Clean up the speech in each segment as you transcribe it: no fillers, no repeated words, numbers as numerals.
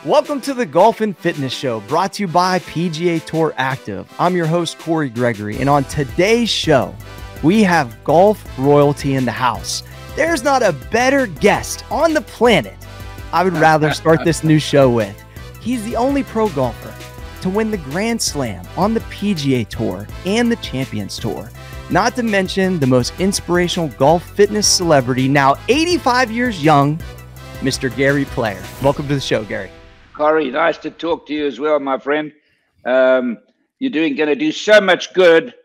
Welcome to the Golf and Fitness Show, brought to you by PGA Tour Active. I'm your host, Corey Gregory, and on today's show, we have golf royalty in the house. There's not a better guest on the planet I would rather start this new show with. He's the only pro golfer to win the Grand Slam on the PGA Tour and the Champions Tour. Not to mention the most inspirational golf fitness celebrity, now 85 years young, Mr. Gary Player. Welcome to the show, Gary. Corey, nice to talk to you as well, my friend. You're going to do so much good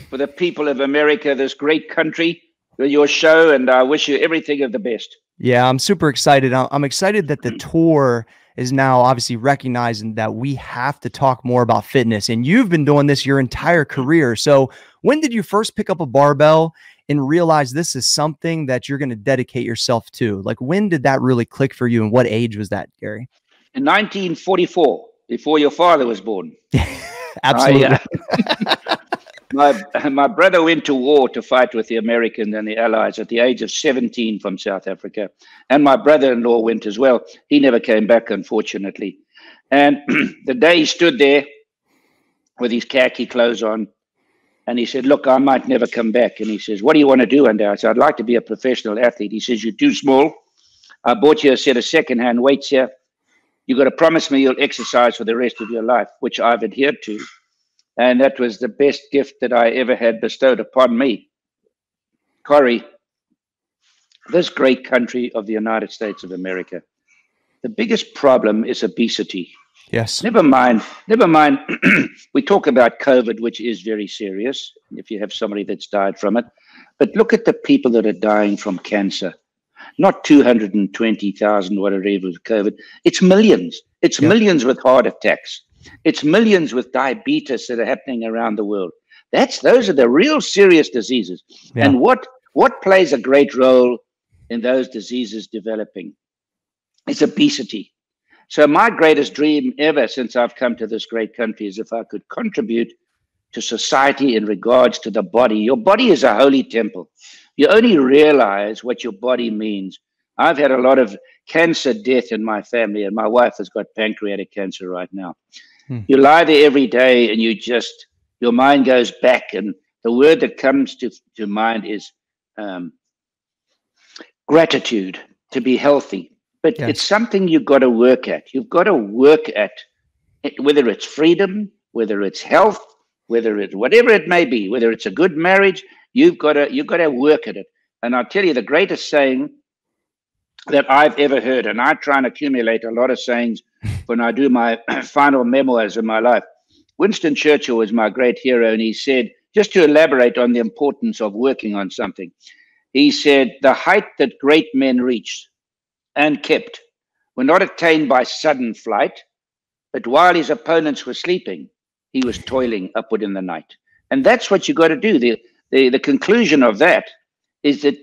for the people of America, this great country, with your show, and I wish you everything of the best. Yeah, I'm super excited. I'm excited that the tour is now obviously recognizing that we have to talk more about fitness, and you've been doing this your entire career. So when did you first pick up a barbell and realize this is something that you're going to dedicate yourself to? Like, when did that really click for you, and what age was that, Gary? In 1944, before your father was born. Absolutely. My brother went to war to fight with the Americans and the Allies at the age of 17 from South Africa. And my brother-in-law went as well. He never came back, unfortunately. And the day he stood there with his khaki clothes on, and he said, look, I might never come back. And he says, what do you want to do one day? I said, I'd like to be a professional athlete. He says, you're too small. I bought you a set of secondhand weights here. You got to promise me you'll exercise for the rest of your life, which I've adhered to. And that was the best gift that I ever had bestowed upon me. Corey, this great country of the United States of America, the biggest problem is obesity. Yes. Never mind. We talk about COVID, which is very serious if you have somebody that's died from it. But look at the people that are dying from cancer. Not 220,000, whatever it was, COVID. It's millions. It's millions with heart attacks. It's millions with diabetes that are happening around the world. Those are the real serious diseases. Yeah. And what plays a great role in those diseases developing? It's obesity. So my greatest dream ever since I've come to this great country is if I could contribute to society in regards to the body. Your body is a holy temple. You only realize what your body means. I've had a lot of cancer death in my family, and my wife has got pancreatic cancer right now. You lie there every day, and your mind goes back, and the word that comes to mind is gratitude, to be healthy. But it's something you've got to work at. You've got to work at it, whether it's freedom, whether it's health, whether it's whatever it may be, whether it's a good marriage. You've got to work at it. And I'll tell you the greatest saying that I've ever heard, and I try and accumulate a lot of sayings when I do my final memoirs of my life. Winston Churchill was my great hero, and he said, just to elaborate on the importance of working on something, he said, the height that great men reached and kept were not attained by sudden flight, but while his opponents were sleeping, he was toiling upward in the night. And that's what you got to do. The conclusion of that is that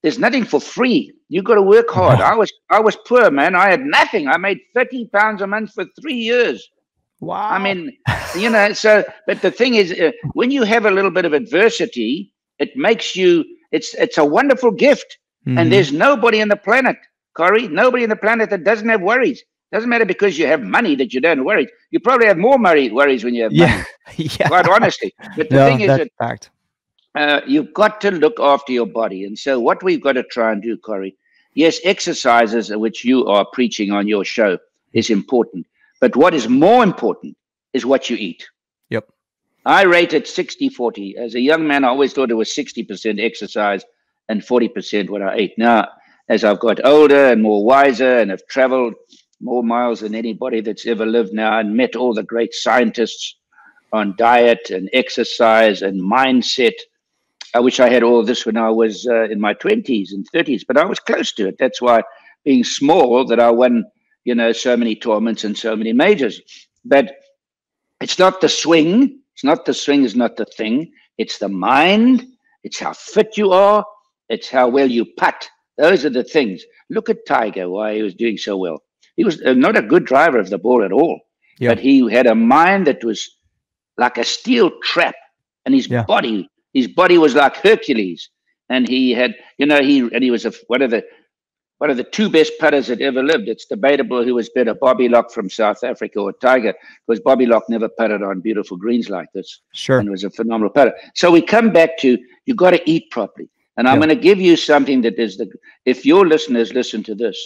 there's nothing for free. You got to work hard. I was poor, man. I had nothing. I made 30 pounds a month for 3 years. Wow. I mean, so, but the thing is, when you have a little bit of adversity, it makes you, it's a wonderful gift. And there's nobody on the planet, Corey, nobody on the planet that doesn't have worries. Doesn't matter because you have money that you don't worry. You probably have more worries when you have money. Quite honestly. But the thing is that fact. You've got to look after your body. And so what we've got to try and do, Corey, yes, exercises, which you are preaching on your show, is important. But what is more important is what you eat. Yep. I rate it 60-40. As a young man, I always thought it was 60% exercise and 40% what I ate. Now, as I've got older and more wiser and have traveled more miles than anybody that's ever lived now and met all the great scientists on diet and exercise and mindset. I wish I had all this when I was in my 20s and 30s, but I was close to it. That's why, being small, that I won, so many tournaments and so many majors. But it's not the swing. It's not the swing is not the thing. It's the mind. It's how fit you are. It's how well you putt. Those are the things. Look at Tiger, why he was doing so well. He was not a good driver of the ball at all, but he had a mind that was like a steel trap, and his body was like Hercules, and he had, he was one of the one of the two best putters that ever lived. It's debatable who was better, Bobby Locke from South Africa or Tiger, because Bobby Locke never putted on beautiful greens like this. Sure. And was a phenomenal putter. So we come back to, you got to eat properly. And I'm going to give you something that is if your listeners listen to this,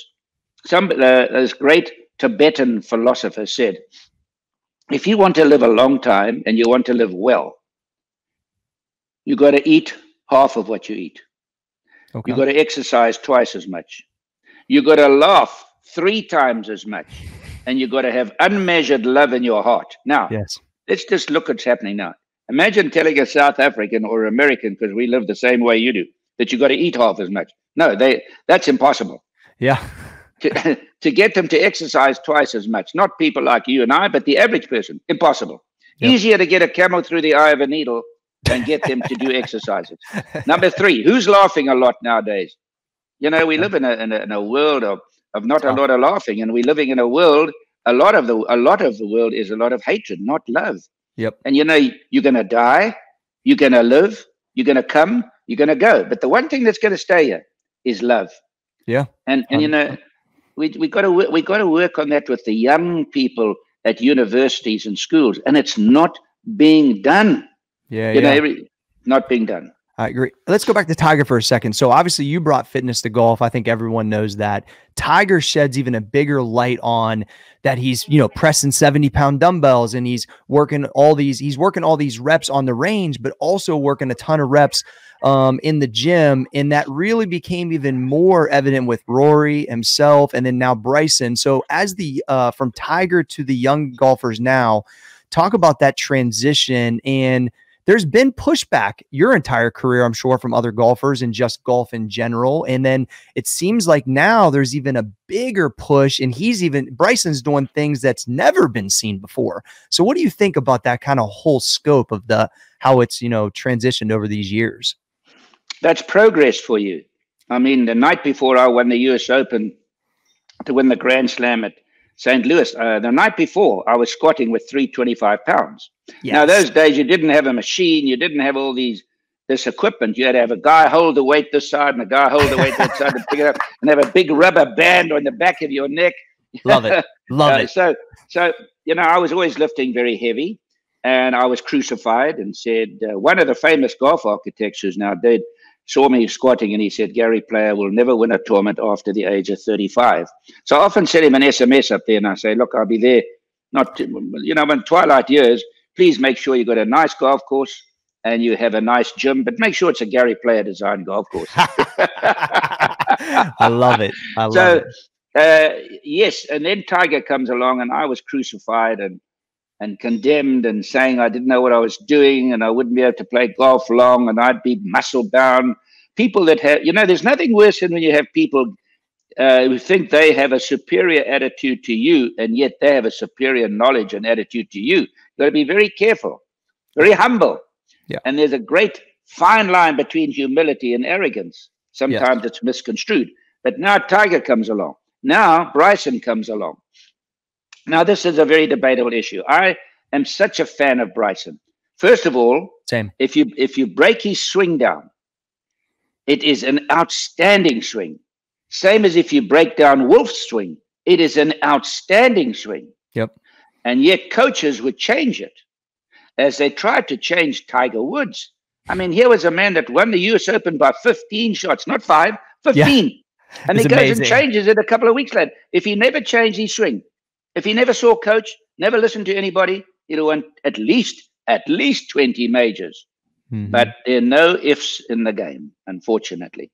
this great Tibetan philosopher said, if you want to live a long time and you want to live well, you got to eat half of what you eat. Okay. You got to exercise twice as much. You got to laugh 3 times as much, and you got to have unmeasured love in your heart. Now, let's just look at what's happening now. Imagine telling a South African or American, because we live the same way you do, that you got to eat half as much. No, that's impossible. Yeah. To get them to exercise twice as much, not people like you and I, but the average person, impossible. Yep. Easier to get a camel through the eye of a needle than get them to do exercises. Number 3, who's laughing a lot nowadays? You know, we live in a world of not a lot of laughing, and we're living in a world. A lot of the world is a lot of hatred, not love. Yep. And you know, you're going to die, you're going to live, you're going to come, you're going to go. But the one thing that's going to stay here is love. Yeah. And you know, we got to work on that with the young people at universities and schools, and it's not being done. You know, not being done. I agree. Let's go back to Tiger for a second. So obviously you brought fitness to golf. I think everyone knows that. Tiger sheds even a bigger light on that. He's, you know, pressing 70-pound dumbbells, and he's working all these reps on the range, but also working a ton of reps in the gym. And that really became even more evident with Rory himself, and then now Bryson. So as from Tiger to the young golfers now, talk about that transition. And there's been pushback your entire career, I'm sure, from other golfers and just golf in general. And then it seems like now there's even a bigger push, and Bryson's doing things that's never been seen before. So what do you think about that kind of whole scope of how it's, you know, transitioned over these years? That's progress for you. I mean, the night before I won the US Open to win the Grand Slam at St. Louis, the night before I was squatting with 325 pounds. Yes. Now, those days you didn't have a machine. You didn't have all this equipment. You had to have a guy hold the weight this side and a guy hold the weight that side to pick it up, and have a big rubber band on the back of your neck. Love it. Love it. So, you know, I was always lifting very heavy, and I was crucified and said, one of the famous golf architects who's now dead saw me squatting, and he said, Gary Player will never win a tournament after the age of 35. So I often send him an SMS up there, and I say, look, I'll be there, you know, in twilight years, please make sure you got a nice golf course and you have a nice gym, but make sure it's a Gary Player designed golf course. I love it. I love it. Yes, and then Tiger comes along, and I was crucified and condemned and saying I didn't know what I was doing, and I wouldn't be able to play golf long, and I'd be muscle bound. People that have, you know, there's nothing worse than when you have people who think they have a superior attitude to you, and yet they have a superior knowledge and attitude to you. You've got to be very careful, very humble. Yeah. And there's a great fine line between humility and arrogance. Sometimes it's misconstrued. But now Tiger comes along. Now Bryson comes along. Now, this is a very debatable issue. I am such a fan of Bryson. First of all, same. If you break his swing down, it is an outstanding swing. Same as if you break down Wolff's swing, it is an outstanding swing. Yep. And yet coaches would change it, as they tried to change Tiger Woods. I mean, here was a man that won the US Open by 15 shots, not 5, 15. Yeah. And he goes and changes it a couple of weeks later. If he never changed his swing, if he never saw a coach, never listened to anybody, he'd have won at least 20 majors. Mm-hmm. But there are no ifs in the game, unfortunately.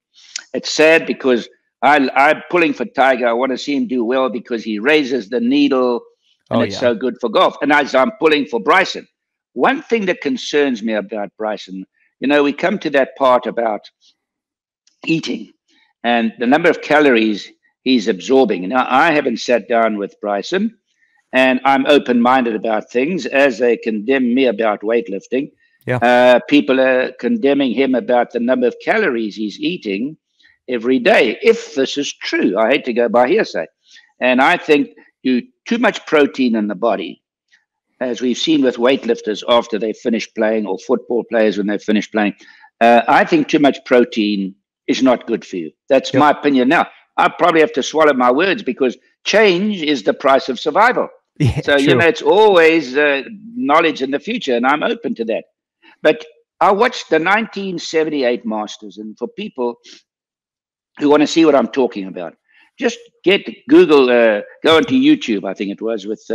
It's sad because I'm pulling for Tiger. I want to see him do well because he raises the needle, and it's so good for golf. And as I'm pulling for Bryson, one thing that concerns me about Bryson, you know, we come to that part about eating and the number of calories he's absorbing. Now, I haven't sat down with Bryson, and I'm open-minded about things as they condemn me about weightlifting. Yeah. People are condemning him about the number of calories he's eating every day. If this is true, I hate to go by hearsay. And I think too much protein in the body, as we've seen with weightlifters after they finish playing, or football players when they finish playing. I think too much protein is not good for you. That's my opinion. Now, I probably have to swallow my words because change is the price of survival. Yeah, So, true. it's always knowledge in the future, and I'm open to that. But I watched the 1978 Masters, and for people who want to see what I'm talking about, just Google, go onto YouTube. I think it was with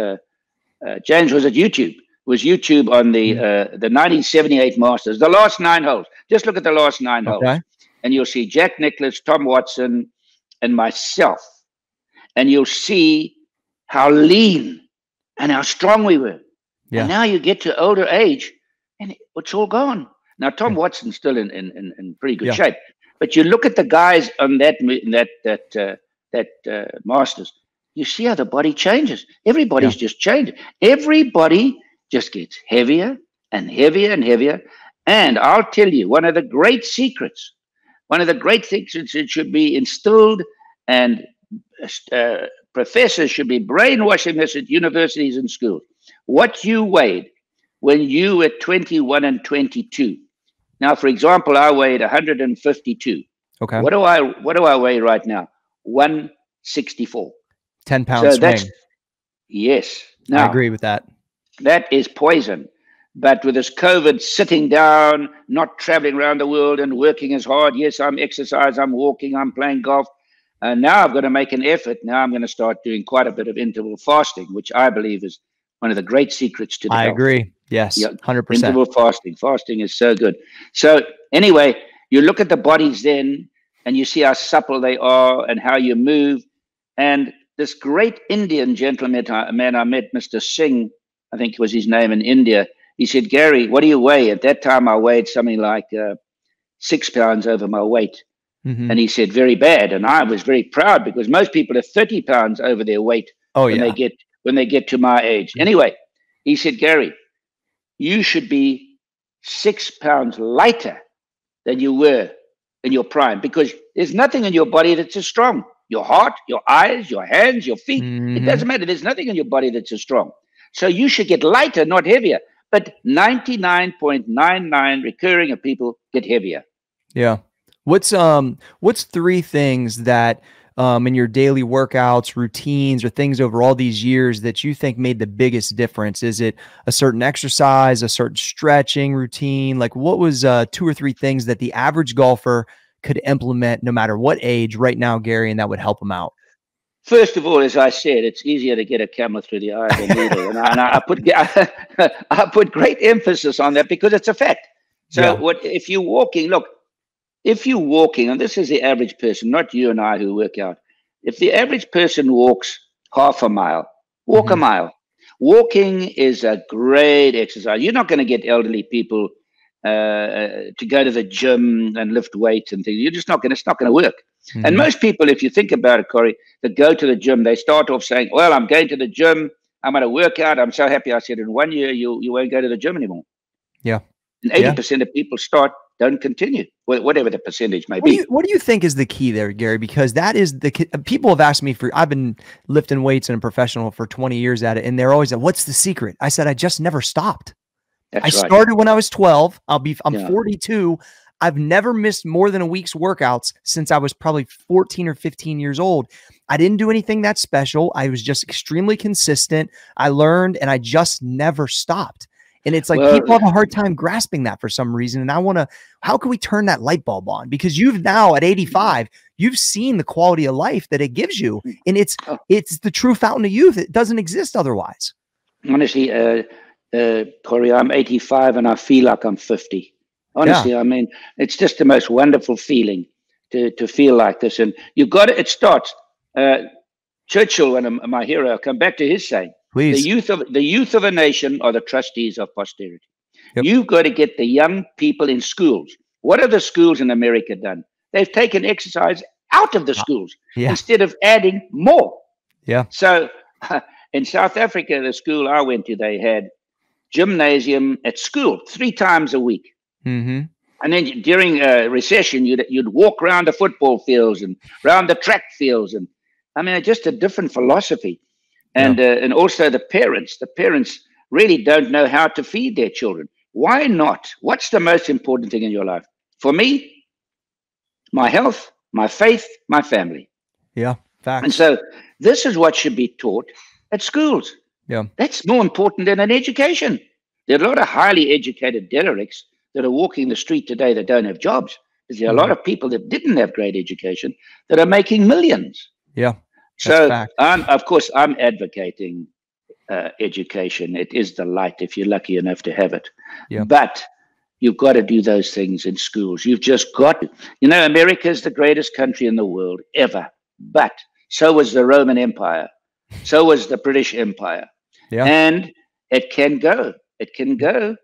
James was at YouTube. It was YouTube on the 1978 Masters, the last 9 holes. Just look at the last 9 holes, and you'll see Jack Nicklaus, Tom Watson, and myself, and you'll see how lean and how strong we were. Yeah. And now you get to older age, and it's all gone. Now Tom Watson's still in pretty good shape, but you look at the guys on that Masters, you see how the body changes. Everybody's just changed. Everybody just gets heavier and heavier and heavier. And I'll tell you, one of the great secrets that should be instilled, and professors should be brainwashing this at universities and schools. What you weighed when you were 21 and 22. Now, for example, I weighed 152. Okay. What do I weigh right now? 164. 10 pounds swing. Yes. Now, I agree with that. That is poison. But with this COVID, sitting down, not traveling around the world and working as hard. Yes, I'm exercising, I'm walking, I'm playing golf. And now I've got to make an effort. Now I'm going to start doing quite a bit of interval fasting, which I believe is one of the great secrets to the health. Agree. Yes, 100%. Interval fasting. Fasting is so good. So anyway, you look at the bodies then, and you see how supple they are and how you move. And this great Indian gentleman, I met, Mr. Singh, I think was his name, in India. He said, Gary, what do you weigh? At that time, I weighed something like 6 pounds over my weight. Mm-hmm. And he said, very bad. And I was very proud because most people are 30 pounds over their weight when they get to my age. Anyway, he said, Gary, you should be 6 pounds lighter than you were in your prime because there's nothing in your body that's as strong. Your heart, your eyes, your hands, your feet. Mm-hmm. It doesn't matter. There's nothing in your body that's as strong. So you should get lighter, not heavier. But 99.99 recurring of people get heavier. Yeah. What's 3 things that in your daily workouts, routines, or things over all these years that you think made the biggest difference? Is it a certain exercise, a certain stretching routine? Like, what was 2 or 3 things that the average golfer could implement no matter what age right now, Gary, and that would help them out? First of all, as I said, it's easier to get a camel through the eye than needle. And I put great emphasis on that because it's a fact. So if you're walking, and this is the average person, not you and I who work out. If the average person walks half a mile, walk a mile. Walking is a great exercise. You're not going to get elderly people to go to the gym and lift weights and things. It's not going to work. Mm-hmm. And most people, if you think about it, Corey, that go to the gym, they start off saying, well, I'm going to the gym. I'm going to work out. I'm so happy. I said, in 1 year, you won't go to the gym anymore. Yeah. And 80% of people don't continue, whatever the percentage may be. What do you think is the key there, Gary? Because that is people have asked me I've been lifting weights and a professional for 20 years at it. And they're always like, what's the secret? I said, I just never stopped. I started when I was 12. I'm 42. I've never missed more than a week's workouts since I was probably 14 or 15 years old. I didn't do anything that special. I was just extremely consistent. I learned and I just never stopped. And it's like people have a hard time grasping that for some reason. And how can we turn that light bulb on? Because you've now at 85, you've seen the quality of life that it gives you. And it's the true fountain of youth. It doesn't exist otherwise. Honestly, Corey, I'm 85 and I feel like I'm 50. Honestly, I mean, it's just the most wonderful feeling to feel like this. And it starts. Churchill, one of my hero, I'll come back to his saying. Please. The youth of a nation are the trustees of posterity. Yep. You've got to get the young people in schools. What have the schools in America done? They've taken exercise out of the schools instead of adding more. Yeah. So in South Africa, the school I went to, they had gymnasium at school 3 times a week. Mm-hmm. And then during a recession, you'd walk around the football fields and around the track fields. And I mean, just a different philosophy. And also the parents really don't know how to feed their children. Why not? What's the most important thing in your life? For me, my health, my faith, my family. Yeah. And Facts. so this is what should be taught at schools. Yeah. That's more important than an education. There are a lot of highly educated derelicts that are walking the street today that don't have jobs. There are a lot Mhm. of people that didn't have great education that are making millions. Yeah. That's So, fact. of course, I'm advocating education. It is the light if you're lucky enough to have it. Yeah. But you've got to do those things in schools. You've just got to. You know, America is the greatest country in the world ever. But so was the Roman Empire. So was the British Empire. Yeah. And it can go. It can go.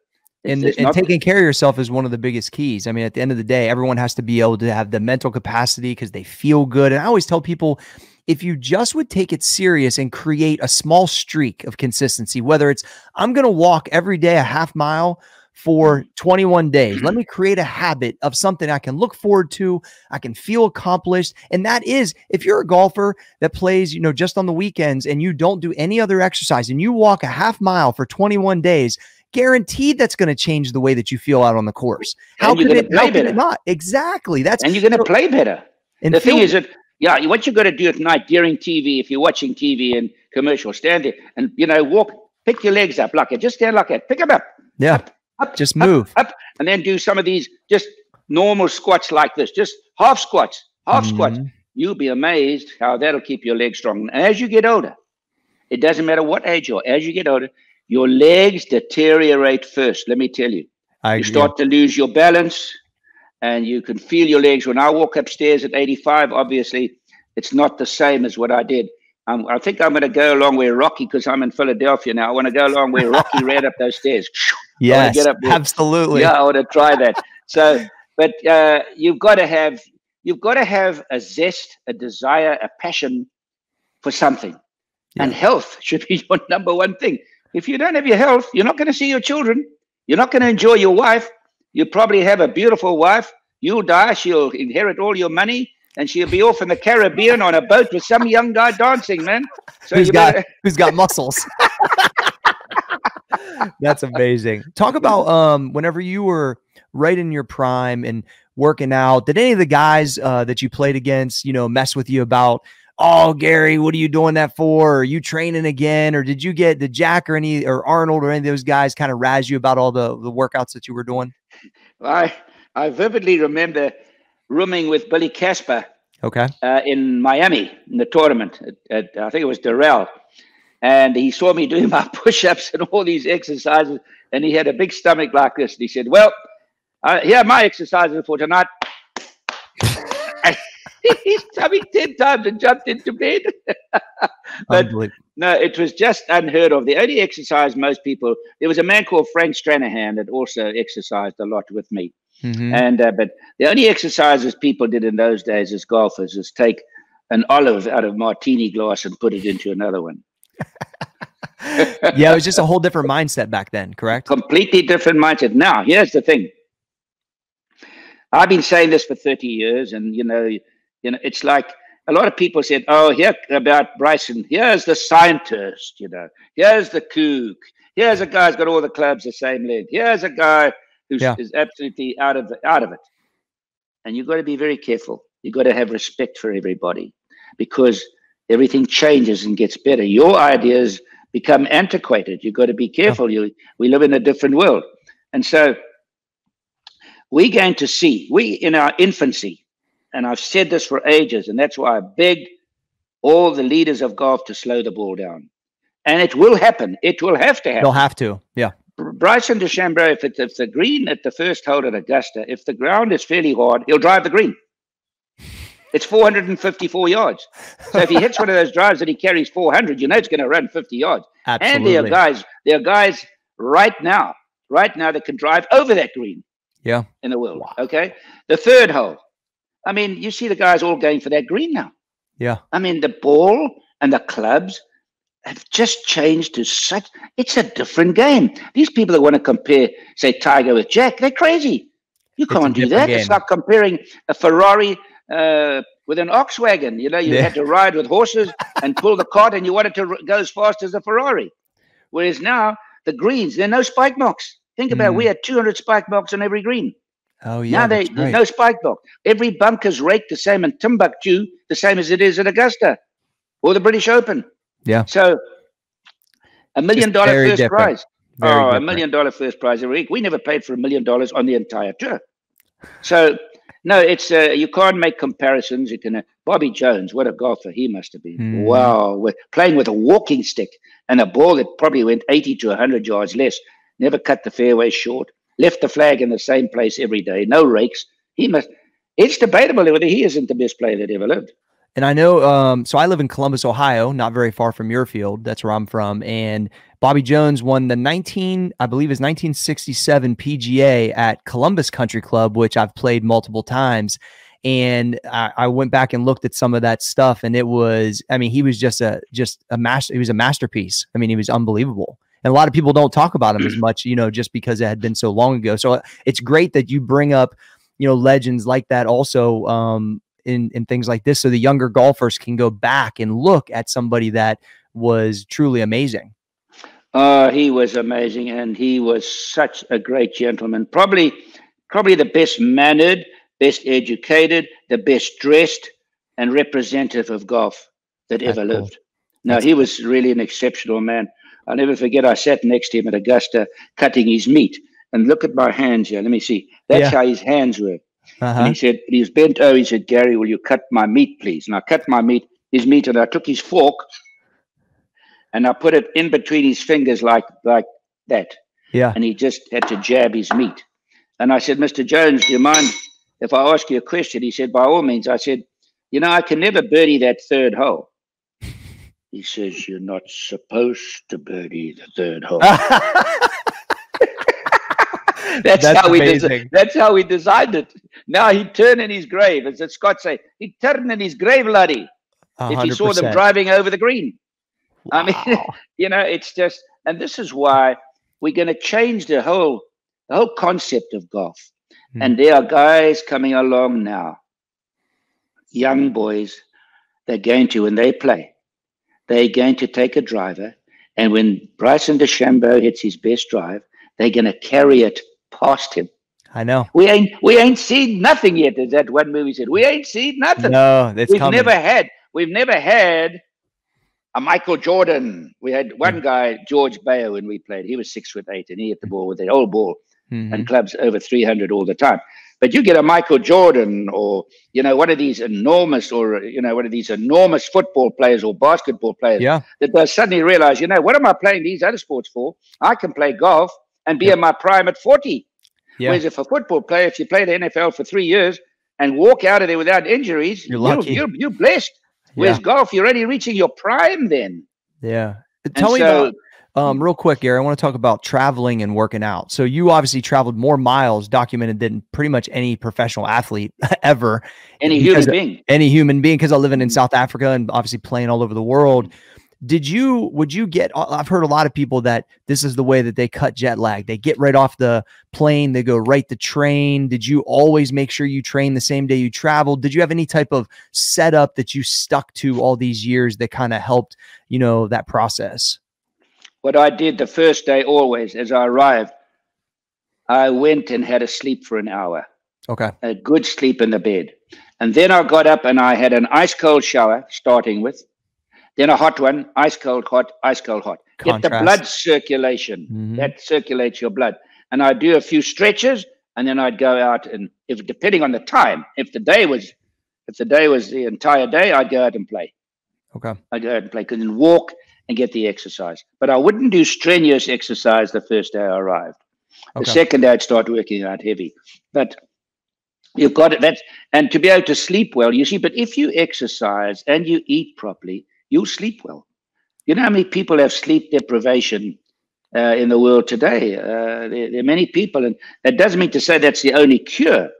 And taking care of yourself is one of the biggest keys. I mean, at the end of the day, everyone has to be able to have the mental capacity because they feel good. And I always tell people, if you just would take it serious and create a small streak of consistency, whether it's I'm going to walk every day a half mile for 21 days. Let me create a habit of something I can look forward to. I can feel accomplished. And that is, if you're a golfer that plays, you know, just on the weekends and you don't do any other exercise and you walk a half mile for 21 days, guaranteed that's going to change the way that you feel out on the course. How could it not? Exactly. And you're going to play better. And the thing is that, yeah, what you got to do at night during TV, if you're watching TV and commercial, stand there and, you know, walk, pick your legs up like it. Just stand like that. Pick them up. Yeah. Up, just move. Up, and then do some of these just normal squats like this. Just half squats. You'll be amazed how that'll keep your legs strong. And as you get older, it doesn't matter what age you are. As you get older, your legs deteriorate first. Let me tell you. You start to lose your balance and you can feel your legs. When I walk upstairs at 85, obviously, it's not the same as what I did. I think I'm going to go along where Rocky, because I'm in Philadelphia now. I want to go along where Rocky ran up those stairs. Yes, absolutely. Yeah, I want to try that. So, but you've got to have a zest, a desire, a passion for something. Yeah. And health should be your number one thing. If you don't have your health, you're not going to see your children. You're not going to enjoy your wife. You probably have a beautiful wife. You'll die. She'll inherit all your money. And she'll be off in the Caribbean on a boat with some young guy dancing, man. So who's got muscles. That's amazing. Talk about whenever you were right in your prime and working out, did any of the guys that you played against, you know, mess with you about, oh, Gary, what are you doing that for? Are you training again? Or did Jack or Arnold or any of those guys kind of razz you about all the workouts that you were doing? I vividly remember rooming with Billy Casper. Okay. In Miami in the tournament at I think it was Doral, and he saw me doing my push-ups and all these exercises, and he had a big stomach like this, and he said, "Well, here are my exercises for tonight." He stomach 10 times and jumped into bed. But no, it was just unheard of. The only exercise most people, there was a man called Frank Stranahan that also exercised a lot with me. Mm-hmm. And but the only exercises people did in those days as golfers is take an olive out of a martini glass and put it into another one. Yeah, it was just a whole different mindset back then, correct? Completely different mindset. Now, here's the thing. I've been saying this for 30 years, and you know, it's like a lot of people said, "Oh, here about Bryson. Here's the scientist. You know, here's the kook. Here's a guy who's got all the clubs the same length. Here's a guy who's is absolutely out of it." And you've got to be very careful. You've got to have respect for everybody, because everything changes and gets better. Your ideas become antiquated. You've got to be careful. We live in a different world. And so we're going to see, in our infancy, and I've said this for ages, and that's why I begged all the leaders of golf to slow the ball down. And it will happen. It will have to happen. They'll have to, yeah. Bryson DeChambeau, if the green at the first hole at Augusta, if the ground is fairly hard, he'll drive the green. It's 454 yards. So if he hits one of those drives that he carries 400, you know it's going to run 50 yards. Absolutely. And there are guys right now that can drive over that green. Yeah. In the world. Wow. Okay. The third hole. I mean, you see the guys all going for that green now. Yeah. I mean, the ball and the clubs have just changed to such. It's a different game. These people that want to compare, say, Tiger with Jack, they're crazy. You can't do that. Game. It's like comparing a Ferrari with an ox wagon. You know, you had to ride with horses and pull the cart, and you wanted to go as fast as a Ferrari. Whereas now, the greens, there are no spike marks. Think about it. We had 200 spike marks on every green. Oh Now yeah, that's there's right. no spike block. Every bunker's raked the same in Timbuktu, the same as it is at Augusta or the British Open. Yeah, So $1 just million very first different. prize. Very Oh, $1 different. million first prize every week. We never paid for $1 million on the entire tour. So no, it's you can't make comparisons. You can. Bobby Jones, what a golfer he must have been! Mhm. Wow, playing with a walking stick and a ball that probably went 80 to 100 yards less. Never cut the fairway short. Left the flag in the same place every day. No rakes. He must. It's debatable whether he isn't the best player that ever lived. And I know, so I live in Columbus, Ohio, not very far from your field. That's where I'm from. And Bobby Jones won the I believe is 1967 PGA at Columbus Country Club, which I've played multiple times. And I went back and looked at some of that stuff, and it was, I mean, he was just a master. He was a masterpiece. I mean, he was unbelievable. And a lot of people don't talk about him as much, just because it had been so long ago. So it's great that you bring up, legends like that also, in things like this, so the younger golfers can go back and look at somebody that was truly amazing. He was amazing, and he was such a great gentleman. Probably the best mannered, best educated, the best dressed, and representative of golf that ever lived. No, he was really an exceptional man. I'll never forget, I sat next to him at Augusta cutting his meat. And look at my hands here. Let me see. That's how his hands were. And he said, he was bent over. He said, "Gary, will you cut my meat, please?" And I cut his meat, and I took his fork and I put it in between his fingers like that. Yeah. And he just had to jab his meat. And I said, "Mr. Jones, do you mind if I ask you a question?" He said, "By all means." I said, "I can never birdie that third hole." He says, "You're not supposed to birdie the third hole." That's how we designed it. Now he'd turn in his grave, as the Scots say. He'd turn in his grave, laddie, 100%. If he saw them driving over the green. Wow. I mean, it's just, and this is why we're going to change the whole concept of golf. And there are guys coming along now, young boys, they're going to, when they play, they're going to take a driver, and when Bryson DeChambeau hits his best drive, they're going to carry it past him. I know. We ain't seen nothing yet, as that one movie said. We ain't seen nothing. No, it's coming. We've never had a Michael Jordan. We had one guy, George Bayo, when we played. He was 6'8", and he hit the ball with the old ball and clubs over 300 all the time. But you get a Michael Jordan, or one of these enormous football players or basketball players that they suddenly realize, what am I playing these other sports for? I can play golf and be in my prime at 40. Whereas if a football player, if you play the NFL for 3 years and walk out of there without injuries, you're lucky. You're blessed. Whereas golf, you're already reaching your prime then. Yeah. Tell me about, real quick, Gary, I want to talk about traveling and working out. So you obviously traveled more miles documented than pretty much any professional athlete ever. Any human being, because I'm living in South Africa and obviously playing all over the world. Would you get, I've heard a lot of people that this is the way that they cut jet lag. They get right off the plane, they go right to train. Did you always make sure you train the same day you traveled? Did you have any type of setup that you stuck to all these years that kind of helped, that process? What I did the first day, always, as I arrived, I went and had a sleep for an hour. Okay. A good sleep in the bed. And then I got up and I had an ice cold shower, starting with. Then a hot one, ice cold, hot, ice cold, hot. Get the blood circulation. That circulates your blood. And I'd do a few stretches, and then I'd go out, and depending on the time, if the day was the entire day, I'd go out and play. Okay. I'd go out and play, and walk and get the exercise. But I wouldn't do strenuous exercise the first day I arrived. Okay. The second day I'd start working out heavy. But you've got it. And to be able to sleep well, you see, but if you exercise and you eat properly, you'll sleep well. You know how many people have sleep deprivation in the world today? There are many people, and that doesn't mean to say that's the only cure.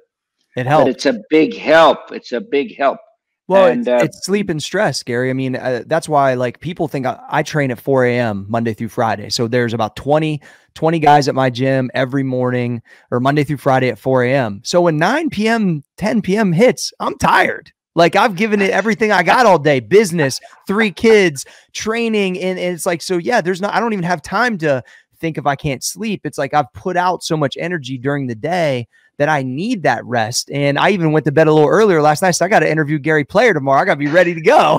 It helps. But it's a big help. It's a big help. Well, it's sleep and stress, Gary. I mean, that's why people think I train at 4 a.m. Monday through Friday. So there's about 20 guys at my gym every morning, or Monday through Friday at 4 a.m. So when 9 p.m., 10 p.m. hits, I'm tired. Like, I've given it everything I got all day, business, 3 kids, training. And it's like, so yeah, I don't even have time to think if I can't sleep, it's like I've put out so much energy during the day that I need that rest. And I even went to bed a little earlier last night, so I got to interview Gary Player tomorrow. I got to be ready to go.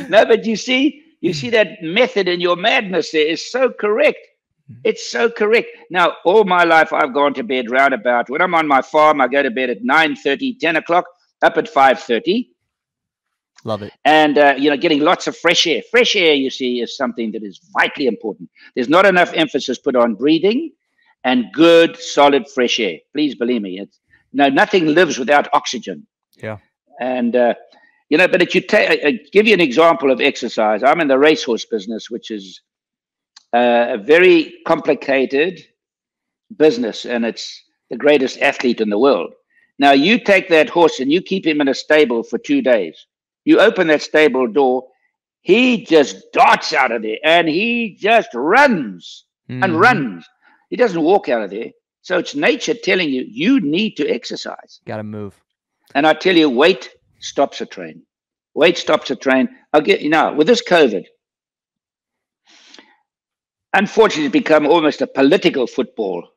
No, but you see that method in your madness there is so correct. It's so correct. Now, all my life, I've gone to bed roundabout. When I'm on my farm, I go to bed at 9:30, 10 o'clock, up at 5:30. Love it. And, getting lots of fresh air. Fresh air, you see, is something that is vitally important. There's not enough emphasis put on breathing and good, solid, fresh air. Please believe me. Nothing lives without oxygen. Yeah. And, but if you give you an example of exercise. I'm in the racehorse business, which is a very complicated business, and it's the greatest athlete in the world. Now, you take that horse and you keep him in a stable for 2 days. You open that stable door, he just darts out of there, and he just runs and runs. He doesn't walk out of there. So it's nature telling you, you need to exercise. Got to move. And I tell you, weight stops a train. Weight stops a train. With this COVID, unfortunately, it's become almost a political football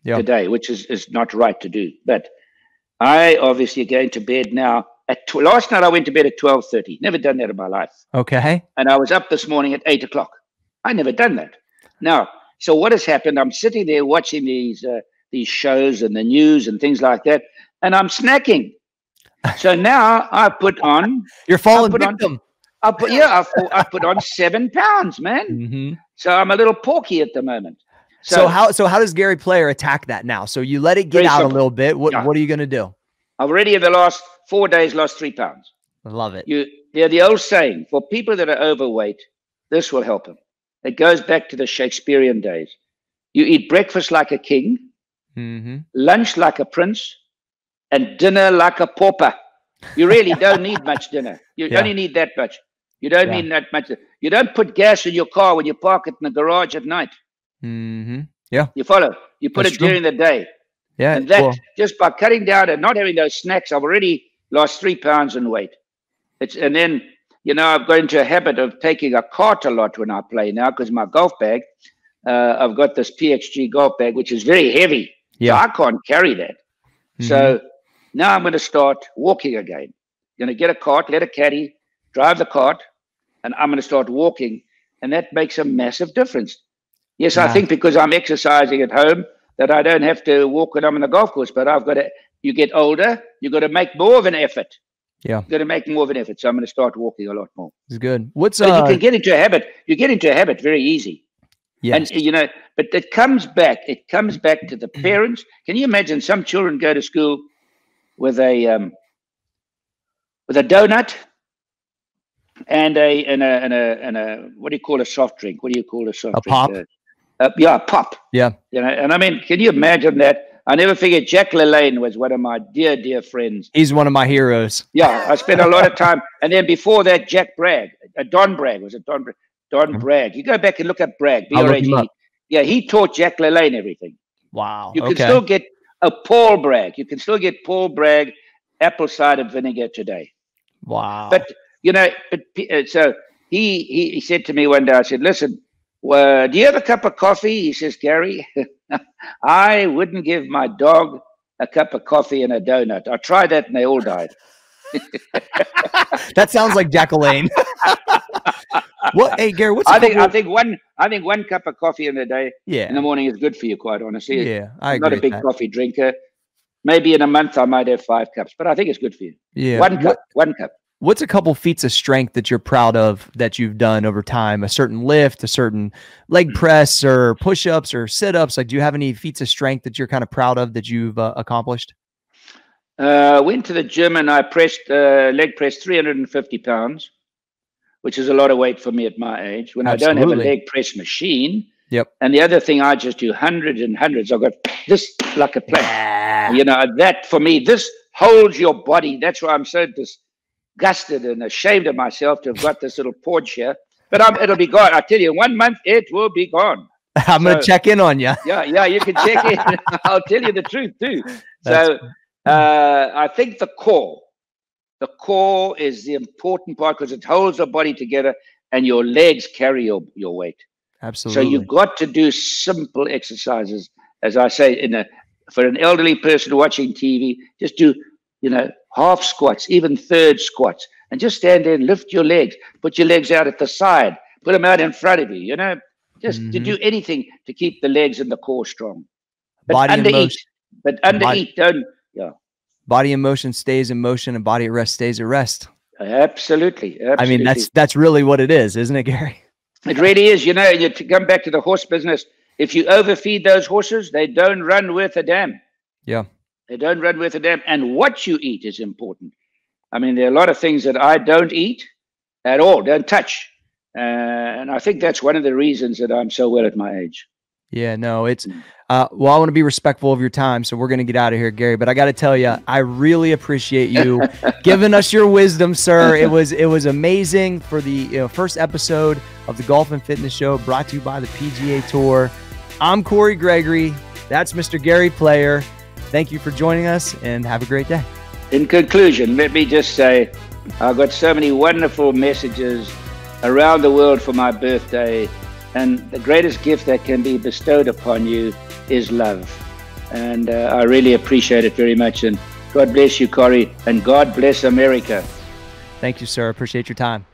today, which is not right to do. But I obviously going to bed now. Last night I went to bed at 12:30. Never done that in my life. Okay. And I was up this morning at 8 o'clock. I never done that. Now, so what has happened? I'm sitting there watching these shows and the news and things like that, and I'm snacking. So now I put on. You're falling victim. I put on 7 pounds, man. Mm-hmm. So I'm a little porky at the moment. So how does Gary Player attack that now? So you let it get out a little bit. What are you going to do? I've already in the last 4 days lost 3 pounds. I love it. The old saying, for people that are overweight, this will help them. It goes back to the Shakespearean days. You eat breakfast like a king, lunch like a prince, and dinner like a pauper. You really don't need much dinner. You only need that much. You don't need that much. You don't put gas in your car when you park it in the garage at night. Yeah. You follow. You put it during the day. Yeah. And that just by cutting down and not having those snacks, I've already lost 3 pounds in weight. And then, I've got into a habit of taking a cart a lot when I play now because my golf bag, I've got this PXG golf bag, which is very heavy. Yeah. So I can't carry that. So now I'm going to start walking again. Going to get a cart, let a caddy drive the cart, and I'm going to start walking. And that makes a massive difference. Yes, I think because I'm exercising at home that I don't have to walk when I'm on the golf course, but you get older, you've got to make more of an effort. Yeah. You've got to make more of an effort. So I'm going to start walking a lot more. It's good. You can get into a habit. You get into a habit very easy. Yes. And, but it comes back. It comes back to the parents. Can you imagine some children go to school with a donut and a what do you call a soft drink? What do you call a soft drink? Pop. A pop. Yeah. And I mean, can you imagine that? I never forget Jack LaLanne was one of my dear, dear friends. He's one of my heroes. Yeah, I spent a lot of time. And then before that, Jack Bragg, Don Bragg. Was it Don Bragg? Don Bragg. You go back and look at Bragg. B-R-A-G. Yeah, he taught Jack LaLanne everything. Wow. You can still get a Paul Bragg. You can still get Paul Bragg apple cider vinegar today. Wow. But, so he said to me one day, I said, listen, do you have a cup of coffee? He says, Gary, I wouldn't give my dog a cup of coffee and a donut. I tried that and they all died. That sounds like Jack LaLanne. What? Hey, Gary, I think one cup of coffee in the day in the morning is good for you, quite honestly. Yeah, I agree. I'm not a big coffee drinker. Maybe in a month I might have 5 cups, but I think it's good for you. Yeah. One cup. What's a couple feats of strength that you're proud of that you've done over time? A certain lift, a certain leg press, or push-ups, or sit-ups? Like, do you have any feats of strength that you're kind of proud of that you've accomplished? Went to the gym and I leg pressed 350 pounds, which is a lot of weight for me at my age. When Absolutely. I don't have a leg press machine. Yep. And the other thing, I just do hundreds and hundreds. I've got this like a plank. That for me, this holds your body. That's why I'm so disgusted and ashamed of myself to have got this little porch here. But it'll be gone. I tell you, in 1 month, it will be gone. I'm going to check in on you. Yeah, you can check in. I'll tell you the truth too. I think the core is the important part because it holds the body together and your legs carry your weight. Absolutely. So you've got to do simple exercises. As I say, for an elderly person watching TV, just do, half squats, even third squats, and just stand there and lift your legs. Put your legs out at the side. Put them out in front of you, just to do anything to keep the legs and the core strong. But undereat. Body in motion stays in motion, and body at rest stays at rest. Absolutely. I mean, that's really what it is, isn't it, Gary? It really is. To come back to the horse business, if you overfeed those horses, they don't run worth a damn. Yeah. They don't run worth a damn. And what you eat is important. I mean, there are a lot of things that I don't eat at all, don't touch. And I think that's one of the reasons that I'm so well at my age. Yeah, no, it's, well, I want to be respectful of your time, so we're going to get out of here, Gary, but I got to tell you, I really appreciate you giving us your wisdom, sir. It was amazing for the first episode of the Golf and Fitness Show, brought to you by the PGA Tour. I'm Corey Gregory. That's Mr. Gary Player. Thank you for joining us, and have a great day. In conclusion, let me just say, I've got so many wonderful messages around the world for my birthday, and the greatest gift that can be bestowed upon you is love. And I really appreciate it very much. And God bless you, Corey, and God bless America. Thank you, sir. Appreciate your time.